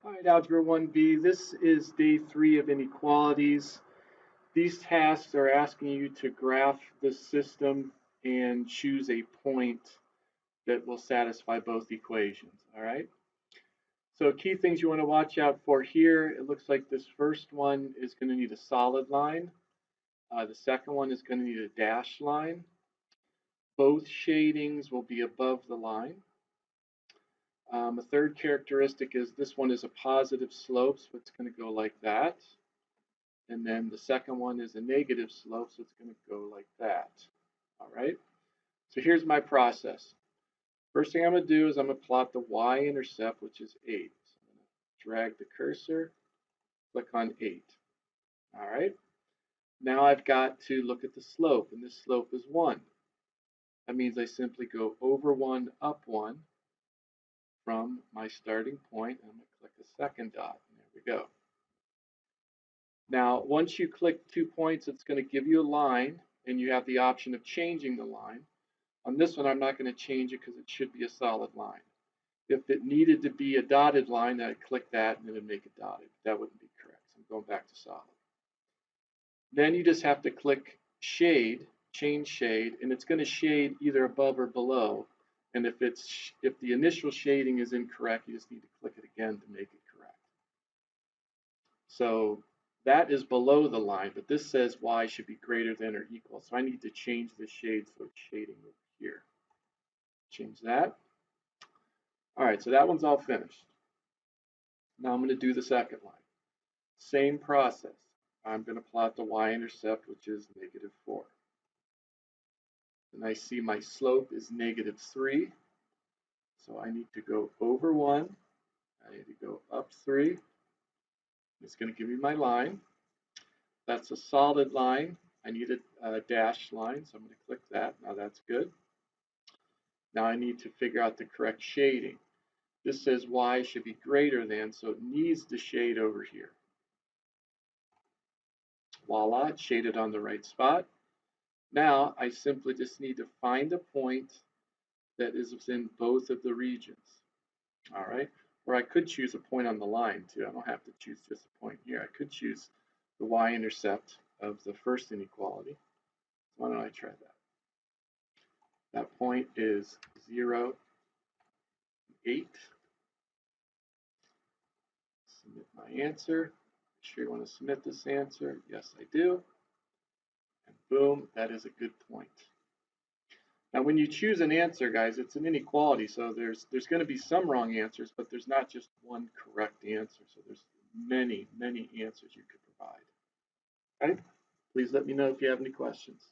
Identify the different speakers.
Speaker 1: All right, Algebra 1B, this is day 3 of inequalities. These tasks are asking you to graph the system and choose a point that will satisfy both equations, all right? So key things you want to watch out for here, it looks like this first one is going to need a solid line. The second one is going to need a dashed line. Both shadings will be above the line. A third characteristic is this one is a positive slope, so it's going to go like that. And then the second one is a negative slope, so it's going to go like that. All right. So here's my process. First thing I'm going to do is I'm going to plot the y-intercept, which is 8. So I'm going to drag the cursor, click on 8. All right. Now I've got to look at the slope, and this slope is 1. That means I simply go over 1, up 1 from my starting point. I'm going to click the second dot, and there we go. Now, once you click 2 points, it's going to give you a line, and you have the option of changing the line. On this one, I'm not going to change it because it should be a solid line. If it needed to be a dotted line, I'd click that, and it would make it dotted. That wouldn't be correct, so I'm going back to solid. Then you just have to click shade, change shade, and it's going to shade either above or below. And if the initial shading is incorrect, you just need to click it again to make it correct. So that is below the line, but this says y should be greater than or equal. So I need to change the shade so it's shading over here. Change that. All right, so that one's all finished. Now I'm going to do the second line. Same process. I'm going to plot the y-intercept, which is -4. And I see my slope is -3. So I need to go over 1. I need to go up 3. It's going to give me my line. That's a solid line. I need a dashed line, so I'm going to click that. Now that's good. Now I need to figure out the correct shading. This says y should be greater than, so it needs to shade over here. Voila, it's shaded on the right spot. Now I simply just need to find a point that is within both of the regions. All right, or I could choose a point on the line too. I don't have to choose just a point here. I could choose the y-intercept of the first inequality. Why don't I try that? That point is 0, 8. Submit my answer. Make sure you want to submit this answer. Yes, I do. And boom, that is a good point. Now, when you choose an answer, guys, it's an inequality, so there's going to be some wrong answers, but there's not just one correct answer. So there's many, many answers you could provide. Okay? Please let me know if you have any questions.